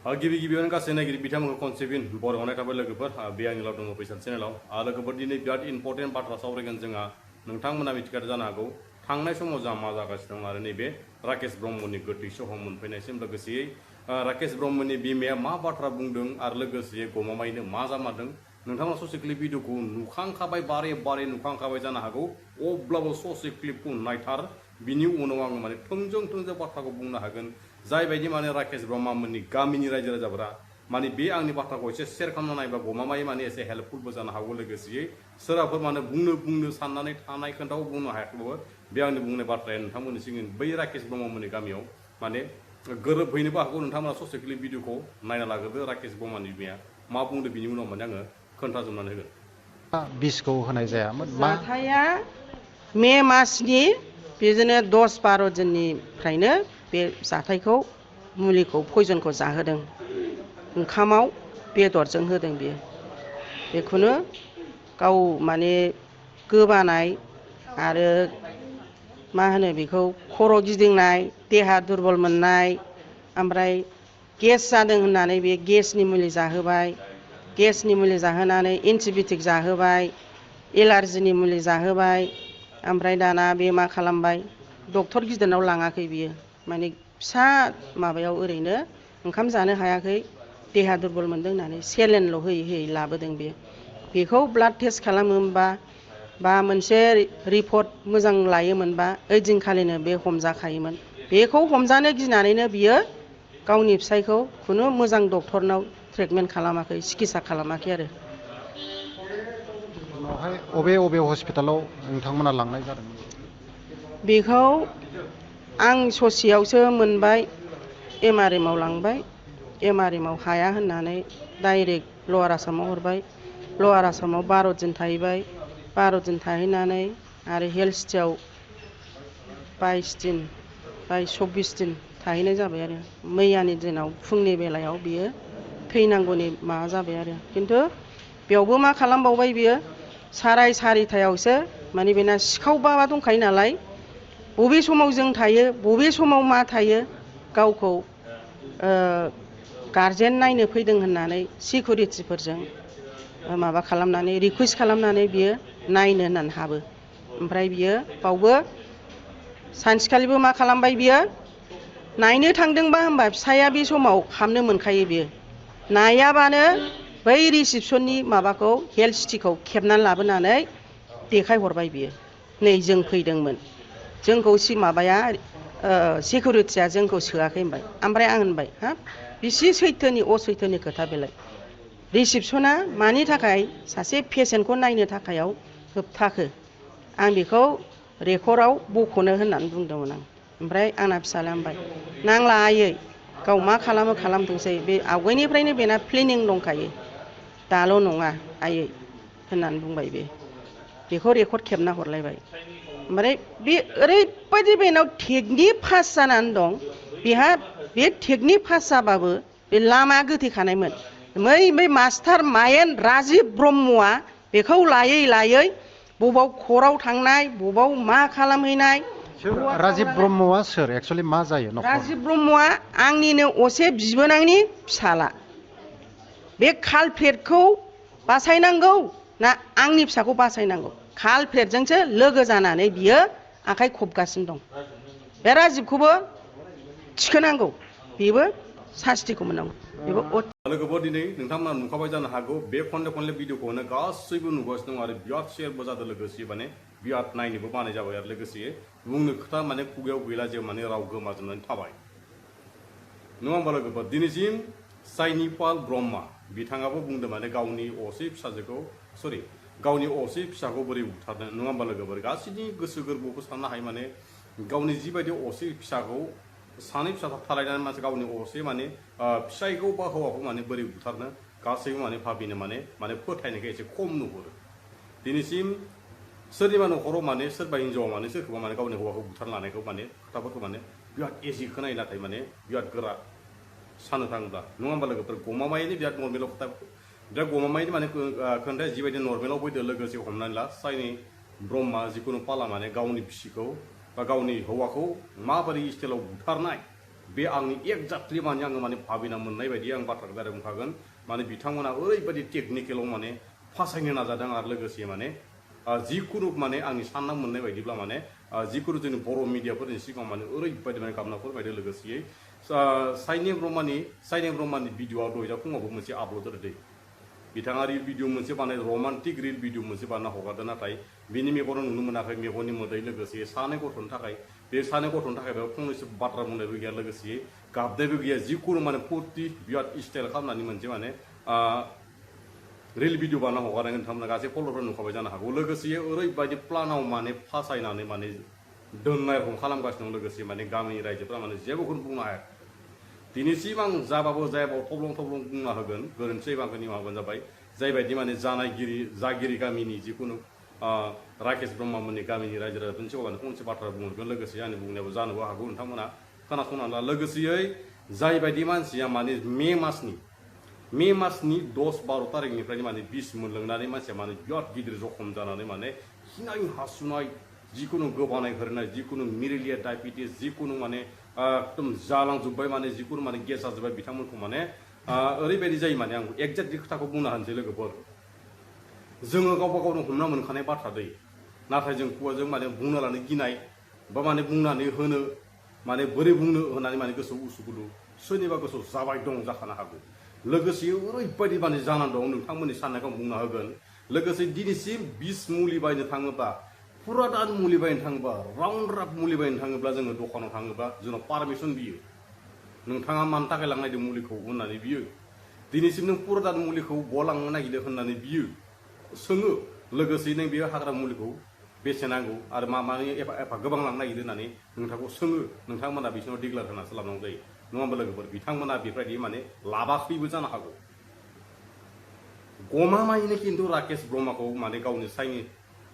गिबि गिबियावनो गासै नायगिरि बिथांमोनखौ खनसेबिन बर' हनाय थाबाय लोगोफोर बे आंनि लाव दङ फैसा चेनेलाव लोगोफोर दिनै बिराद इम्पर्टेन्ट बाथ्रा सावरायगोन जोंहा नोंथांमोना मिथिखादों जानो हागौ थांनाय समाव जोंहा मा जागासिनो दं आरो नैबे राकेश ब्रह्मनि गोथै सह मोनफैनायसिम लोगोसेयै राकेश ब्रह्मनि बिमाया मा बाथ्रा बुंदों आरो लोगोसे गमामायैनो मा जामारदों नोंथांमोना ससे क्लिप भिडिअखौ नुखांखाबाय बारे बारे नुखांखाबाय जानो हागौ अब्लाबो ससे क्लिपखौ नायथार बिनि उनाव आङो माने थोंजों बाथ्राखौ बुंनो हागोन जायबायदि माने राकेश ब्रह्ममोननि गामिनि रायजो राजाफोरा माने बे आंनि बाथ्राखौ एसे शेयार खालामना नायबा गमामायै माने एसे हेल्पफुलबो जानो हागौ लोगोसेयै सोरबाफोर माने बुंनो साननानै थानाय खोथाखौ बुंनो हायाखैबाबो बे आंनि बुंनाय बाथ्राया नोंथांमोननिसिम बै राकेश ब्रह्ममोननि गामियाव माने गोरोबहैनोबो हागौ नोंथांमोना ससे क्लिप भिडिअखौ नायना लाग्रोदो राकेश ब्रह्मनि बिमाया मा बुंदों बिनि उनाव माने आङो खोन्थाजोबनानै होगोन बिसखौ होनाय जायामोन जाथाया मे मासनि बिदिनो 10-12 दिननिफ्रायनो बे जाथायखौ मुलिखौ पयजनखौ जाहोदों ओंखामाव बेदरजों होदों बियो बेखौनो गाव माने गोबानाय आरो मा होनो बेखौ खर' गिदिंनाय देहा दुरबल मोननाय ओमफ्राय गेस जादों होननानै बे गेसनि मुलि जाहोबाय गेसनि मुलि जाहोनानै एन्टिबायटिक जाहोबाय एलार्जिनि मुलि जाहोबाय ओमफ्राय दाना बे मा खालामबाय डक्टर गिदिरनाव लाङाखै बियो माने फिसा माबायाव ओरैनो ओंखाम जानो हायाखै देहा दुरबल मोनदों होननानै सेलेनल' होयै लाबोदों बियो बेखौ ब्लाड टेस्ट खालामोमोनबा बा मोनसे रिपर्ट मोजां लायोमोनबा ओइदिनखालिनो बे हमजाखायोमोन बेखौ हमजानो गिनानैनो बियो गावनि फिसायखौ खुनु मोजां डक्टरनाव ट्रिटमेन्ट खालामाखै सिकित्सा खालामाखै आरो उनावहाय अबे हस्पिटालाव नोंथांमोना लांनाय जादों बेखौ आं ससेयावसो मोनबाय MRM आव लांबाय MRM आव हाया होननानै डाइरेक्ट लवार आसामाव हरबाय लवार आसामाव 12 दिन थाहैबाय 12 दिन थाहैनानै आरो हेल्थ सिटियाव 22 दिन 24 दिन थाहैनाय जाबाय आरो मैयानि दिनाव फुंनि बेलायाव बियो थैनांगौनि माबा जाबाय आरो खिन्थु बेयावबो मा खालामबावबाय बियो 4:30टायावसो माने बेना सिखाव बाबा दंखायो नालाय बबे समाव जों थायो बबे समाव मा थायो गावखौ गारजेन नायनो फैदों होननानै सिकिउरिटिफोरजों माबा खालामनानै रिकुवेस्ट खालामनानै बियो नायनो होननानै हाबो ओमफ्राय बियो बावबो सानसेखालिबो मा खालामबाय बियो नायनो थांदोंबा होनबा फिसाया बे समाव हाबनो मोनखायो बियो नायाबानो बै रिसिपसननि माबाखौ हेल्थ सिटिखौ खेबनानै लाबोनानै देखायहरबाय बियो नै जों फैदोंमोन जोंखौ माबाया सिकिउरिटिया जोंखौ सोआखै होनबाय ओमफ्राय आं होनबाय हाब बिसि सैथोनि असैथोनि खोथा बेलाय रिसिपसना मानि थाखाय सासे पेसेन्टखौ नायनो थाखायाव होबथाखो आं बेखौ रेकर्डआव बख'नो होननानै बुंदोंमोन आं ओमफ्राय आंना फिसाला होनबाय नांला आयै गाव मा खालामो खालामथोंसै बे आवगायनिफ्रायनो बेना प्लेनिं दंखायो दाल' नङा आयै होननानै बुंबाय बेखौ रेकर्ड खेबना हरलायबाय ओमफ्राय बे ओरैबायदि बेनाव टेकनिक पास जानानै दं बेहा बे टेकनिक पास जाबाबो बे लामा गोथेखानायमोन बै मास्टार मायेन राजिब ब्रह्मआ बेखौ लायै बबाव खराव थांनाय बबाव मा खालामहैनाय राजिब ब्रह्मआ सोर एक्चुअलि मा जायो राजिब ब्रह्मआ आंनिनो असे बिबोनांनि फिसाला बे कालप्रेटखौ बासायनांगौ ना आंनि फिसाखौ बासायनांगौ कालप्रेटजोंसो लोगो जानानै बियो आखाइ खबगासिनो दं बे राजिबखौबो थिखोनांगौ बेबो सास्तिखौ मोननांगौ बेबो लोगोफोर दिनै नोंथांमोना नुखाबाय जानो हागौ बे खनले भिडिअखौनो गासैबो नुगासिनो दं आरो बिराद शेयारबो जादों लोगोसे माने बिराद नायनोबो बानाय जाबाय आरो लोगोसे बुंनो खोथा माने खुगायाव गैला जे माने राव गोमाजोबनानै थाबाय नङा होमबा लोगोफोर दिनैसिम साइनिपाल ब्रह्म बिथाङाबो बुंदों माने गावनि असे फिसाजोखौ गावनि असे फिसाखौ बोरै बुथारनो नङा होमबा लोगोफोर गासैनि गोसो गोरबोखौ साननो हायो माने गावनि जिबायदि असे फिसाखौ सानै फिसा थालायनानै मानसि गावनि असे माने फिसायखौ बा हौवाखौ माने बोरै बुथारनो गासैबो माने भाबिनो माने फोथायनायखौ एसे खम नुहुरो दिनैसिम सोरनिबा न'खराव माने सोरबा हिन्जावा माने सोरखौबा माने गावनि हौवाखौ बुथारना लानायखौ माने खोथाफोरखौ माने बिराद इजि खोनायो नाथाय माने बिराद गोरा साननो थाङोब्ला नङा होमबा लोगोफोर गमामायैनो बिराद नर्मेलाव खोथा बिराद गमामायैनो माने खोन्थाया जिबायदि नर्मेलाव फैदो लोगोसे हमनानै ला साइनि ब्रह्मा जिखुनु पाला माने गावनि बिसिखौ बा गावनि हौवाखौ माबोरै स्टाइलाव बुथारनाय बे आंनि एक्जाक्टलि माने आङो माने भाबिना मोननाय बायदि आं बाथ्राखौ डाइरेक्ट बुंखागोन माने बिथांमोना ओरैबायदि टेकनिकेलाव माने फासायनो नाजादों आरो लोगोसे माने जिखुनु माने आंनि सानना मोननाय बायदिब्ला माने जिखुनु जोंनि बर' मिडियाफोरनि सिगाङाव माने ओरैबायदि माने गाबना फोरमायदों लोगोसेयै साइनि ब्रह्मानि भिडिअआ दयजा फुङावबो मोनसे आपल'ड जादों बिथाङा रिल भिडिअ मोनसे बानाय रमान्टिक रिल भिडिअ मोनसे बानायना हगारदों नाथाय बिनि मेगनाव नुनो मोनाखै मेगननि मोदै लोगोसे सानै गथ'नि थाखाय बे सानै गथ'नि थाखाय बेयाव फंनैसो बाथ्रा बुंनायबो गैया लोगोसे गाबनायबो गैया जिखुनु माने फुर्ति बिराद स्टाइल खालामनानै मोनसे माने रिल भिडिअ बानायना हगारनाय नोंथांमोना गासै फल'फोर नुखाबाय जानो हागौ लोगोसे ओरैबायदि प्लानाव माने फासायनानै माने दोननाय रखम खालामगासिनो दं लोगोसे माने गामिनि रायजोफ्रा माने जेबोखौनो बुंनो हाया दिनैसिम आं जाबाबो जायाबाबो थब्लं बुंना होगोन गोरोन्थि जायोबा निमाहा जाबाय जायबायदि माने जागिरि गामिनि जिखुनु राकेश ब्रह्ममोननि गामिनि रायजो राजाफोरनि सिगाङाव माने फंसे बाथ्रा बुंहरगोन लोगोसे आंनि बुंनायाबो जानोबो हागौ नोंथांमोना खोनासंना ला लोगोसेयै जायबायदि मानसिया माने मे मासनि 10-12 तारिखनिफ्रायनो माने बिस मोनलोंनानै मानसिया माने बिराद गिदिर जखम जानानै माने खिनाय हासुनाय जिखुनु गोबानाय होरनाय जिखुनु मेलेरिया डायबिटिस जिखुनु माने एकदम जालांजोब्बाय माने जिखुनु माने गेस जाजोब्बाय बिथांमोनखौ माने ओरैबायदि जायो माने आं एक्जेक्टलि खोथाखौ बुंनो हानोसै लोगोफोर जोङो गावबा गावनो हमना मोनखानाय बाथ्रा दै नाथाय जों खुगाजों माने बुंनो लानो गिनाय बा माने बुंनानै होनो माने बोरै बुंनो होनानै माने गोसोआव उसुगुदु सोरनिबा गोसोआव जाबाय दं जाखानो हागौ लोगोसे ओरैबायदि माने जानानै दं नोंथांमोननि साननायखौ आं बुंना होगोन लोगोसे दिनैसिम बिस मुलि बायनो थाङोबा फुरा दान मुलि बायनो थाङोबा राउन्ड राप मुलि बायनो थाङोब्ला जोङो दखानाव थाङोबा जोंनाव पारमिसन बियो नोंथाङा मानो थाखाय लांनायदों मुलिखौ होननानै बियो दिनैसिम नों फुरा दान मुलिखौ बलांनो नागिरदों होननानै बियो सोङो लोगोसे नों बेयो हाग्रा मुलिखौ बेसे नांगौ आरो मानि एफा गोबां लांनो नागिरदों होननानै नोंथांखौ सोङो नोंथांमोना बिसोरनाव डिक्लार होनासो लाबोनांगौ जायो नङा होमबा लोगोफोर बिथांमोना बेफोरबायदि माने लाबाखैबो जानो हागौ गमामायैनो खिन्थु राकेश ब्रह्मखौ माने गावनि साइनि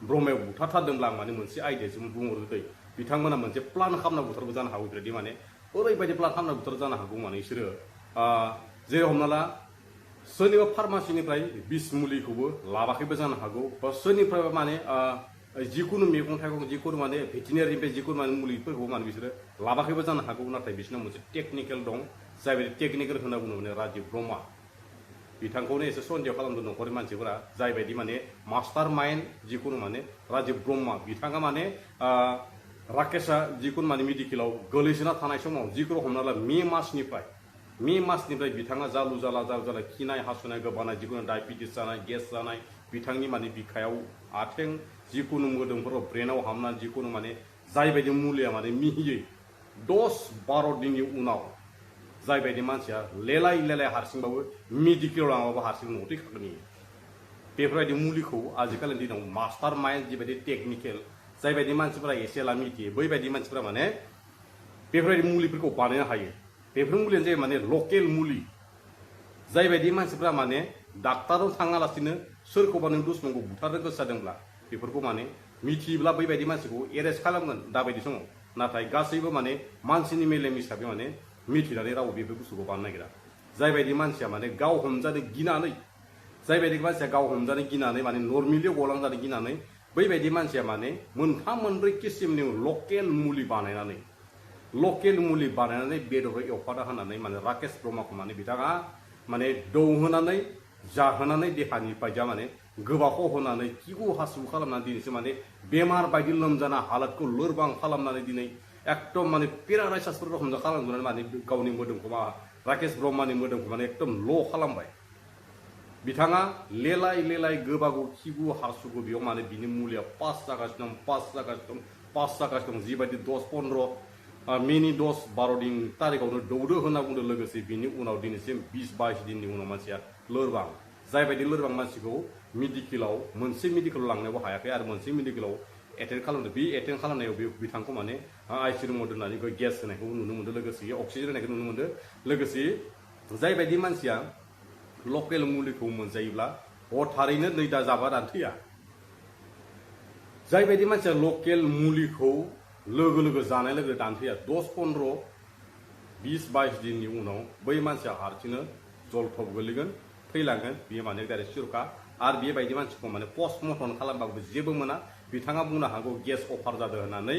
ब्रह्मयाव बुथारथारदोंब्ला आं माने मोनसे आइडियाजों बुंहरो दै बिथांमोना मोनसे प्लान खालामना बुथारबो जानो हागौ बेबायदि माने ओरैबायदि प्लान खालामना बुथार जानो हागौ माने बिसोरो जेरै हमना ला सोरनिबा फार्मासिनिफ्राय बिस मुलिखौबो लाबाखैबो जानो हागौ बा सोरनिफ्रायबा माने जिखुनु मैगं थाइगं जिखुनु माने भेटेरिनारिनिफ्राय जिखुनु माने मुलिफोरखौ माने बिसोरो लाबाखैबो जानो हागौ नाथाय बिसोरनाव मोनसे टेकनिकेल दं जायबायदि टेकनिकेल होनना बुङो माने राजीब ब्रह्म बिथांखौनो एसे सन्देह खालामदों न'खरनि मानसिफोरा जायबायदि माने मास्टार माइन्ड जिखुनु माने राजीब ब्रह्म बिथाङा माने राकेशआ जिखुनु माने मेडिकेलाव गोलैसोना थानाय समाव जिखुनु हमना ला मे मासनिफ्राय बिथाङा जालु जाला खिनाय हासुनाय गोबानाय जिखुनु डायबिटिस जानाय गेस जानाय बिथांनि माने बिखायाव आथिं जिखुनु मोदोमफोराव ब्रेनाव हाबनानै जिखुनु माने जायबायदि मुलिया माने मिहियै 10-12 दिननि उनाव जायबायदि मानसिया लेलाय हारसिंबाबो मेडिकेलाव लाङाबाबो हारसिं न'आव थैखागोन बेफोरबायदि मुलिखौ आजिखालिनि दिनाव मास्टार माइन्ड जिबायदि टेकनिकेल जायबायदि मानसिफोरा एसेला मिथियो बैबायदि मानसिफोरा माने बेफोरबायदि मुलिफोरखौ बानायनो हायो बेफोर मुलियानो जायो माने लकेल मुलि जायबायदि मानसिफोरा माने डाक्टाराव थाङालासिनो सोरखौबा नों दुश्मनखौ बुथारनो गोसो जादोंब्ला बेफोरखौ माने मिथियोब्ला बैबायदि मानसिखौ एरेस्ट खालामगोन दाबायदि समाव नाथाय गासैबो माने मानसिनि मेलेम हिसाबै माने मिथिनानै रावबो बेफोर बुस्थुखौ बानायनो नागिरा जायबायदि मानसिया माने गाव हमजानो गिनानै जायबायदि मानसिया गाव हमजानो गिनानै माने नर्मेलि गलांजानो गिनानै बैबायदि मानसिया माने मोनथाम मोनब्रै किसिमनि लकेल मुलि बानायनानै बेदरखौ एवफादा होनानै माने राकेश ब्रह्मखौ माने बिथाङा माने दौहोनानै जाहोनानै देहानि बायदिया माने गोबाखौ होनानै खिगु हासु खालामनानै दिनैसो माने बेमार बायदि लोमजाना हालतखौ लोरबां खालामनानै दिनै एकदम माने पेरालाइसिसफोर रखम खालामजोबनानै माने गावनि मोदोमखौ राकेश ब्रह्मनि मोदोमखौ माने एकदम ल' खालामबाय बिथाङा लेलाय गोबागु खिगु हासुगु बेयाव माने बिनि मुलिया पास जागासिनो दं जिबायदि 10-15 मेनि 10-12 दिन तारिखावनो दौदो होनना बुंदों लोगोसे बिनि उनाव दिनैसिम 20-22 दिननि उनाव मानसिया लोरबां जायबायदि लोरबां मानसिखौ मोनसे मेडिकेलाव लांनोबो हायाखै आरो मोनसे मेडिकेलाव एटेन्ड खालामदों बे एटेन्ड खालामनायाव बे बिथांखौ माने आइसि रुमाव दोननानै गेस होनायखौ नुनो मोन्दों लोगोसे अक्सिजेन होनायखौ नुनो मोन्दों लोगोसे जायबायदि मानसिया लकेल मुलिखौ मोनजायोब्ला थारैनो नै दा जाबा थैया जायबायदि मानसिया लकेल मुलिखौ लोगो जानाय लोगो दानथैया 10-15-20-22 दिननि उनाव बै मानसिया हारसिंनो जलथब गोलैगोन थैलांगोन बियो माने डाइरेक्ट सिरखा आरो बेबायदि मानसिखौ माने पस्टमर्टम खालामबाबो जेबो मोना बिथाङा बुंनो हागौ गेस अफार जादों होननानै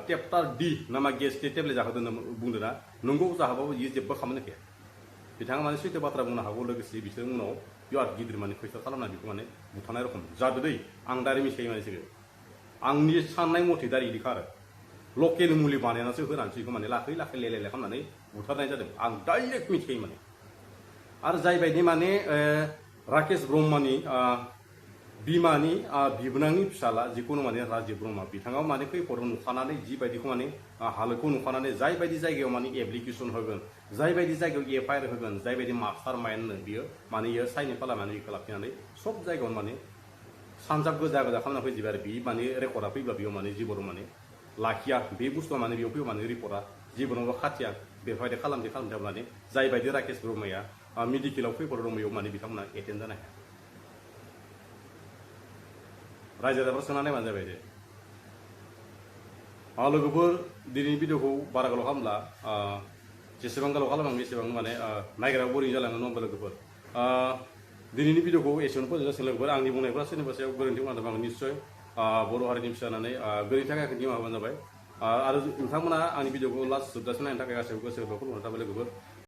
टेप्टार डि नामा गेसनि टेब्लेट जाहोदों बुंदों ना नंगौ जाहाबाबो बियो जेबो खामानि गैया बिथाङा माने सैथो बाथ्रा बुंनो हागौ लोगोसे बिसोर उनाव बिराद गिदिर माने खैफोद खालामनानै बेखौ माने बुथारनाय रखम जादो दै आं दारि मिथिखायो माने बिसोरो आंनि साननाय मथे दारि इदिखा आरो लकेल मुलि बानायनासो होनानैसो बेखौ माने लाखै लाखै लेले खालामनानै बुथारनाय जादों आं डाइरेक्ट मिथिखायो माने आरो जायबायदि माने राकेश ब्रह्मनि बिमानि बिबोनांनि फिसाला जिखुनु माने राजिब ब्रह्म बिथाङा माने खैफोदाव नुखानानै जिबायदिखौ माने हालोदखौ नुखानानै जायबायदि जायगायाव माने एप्लिकेसन होगोन जायबायदि जायगायाव एफआइआर होगोन जायबायदि मास्टार माइन्डनो बियो माने इयो साइनि खालामनानै बेखौ लाखिनानै सब जायगायावनो माने सानजाब गोजा गोजा खालामना फैजोबबाय आरो बे माने रेकर्डआ फैब्ला बेयाव माने जिबनाव माने लाखिया बे बुस्थुआ माने बेयाव फैयो माने रिपर्टआ जिबनावबो खाथिया बेफोरबायदि खालामदों माने जायबायदि राकेश ब्रह्मया मेडिकेलाव खैफोदाव दं बेयाव माने बिथांमोना एटेन्ड जानो हाया रायजो राजाफ्रा सोंना नायबानो जाबाय दे लोगोफोर दिनैनि भिडिअखौ बारा गोलाव खालामला जेसेबां गोलाव खालामो एसेबां माने नायग्रा बोरै जालाङो नङा होमबा लोगोफोर दिनैनि भिडिअखौ एसेयावनो फोजोबजासिगोन लोगोफोर आंनि बुंनायफ्रा सोरनिबा सायाव गोरोन्थि बुंदों आं निस्सय बर' हारिनि फिसा होननानै गोरोन्थि थाखाय निमाहा होबानो जाबाय आरो नोंथांमोना आंनि भिडिअखौ लास्ट जोबजासिम नायनो थाखाय गासैबो गोसो खुलुमनाय थाबाय लोगोफोर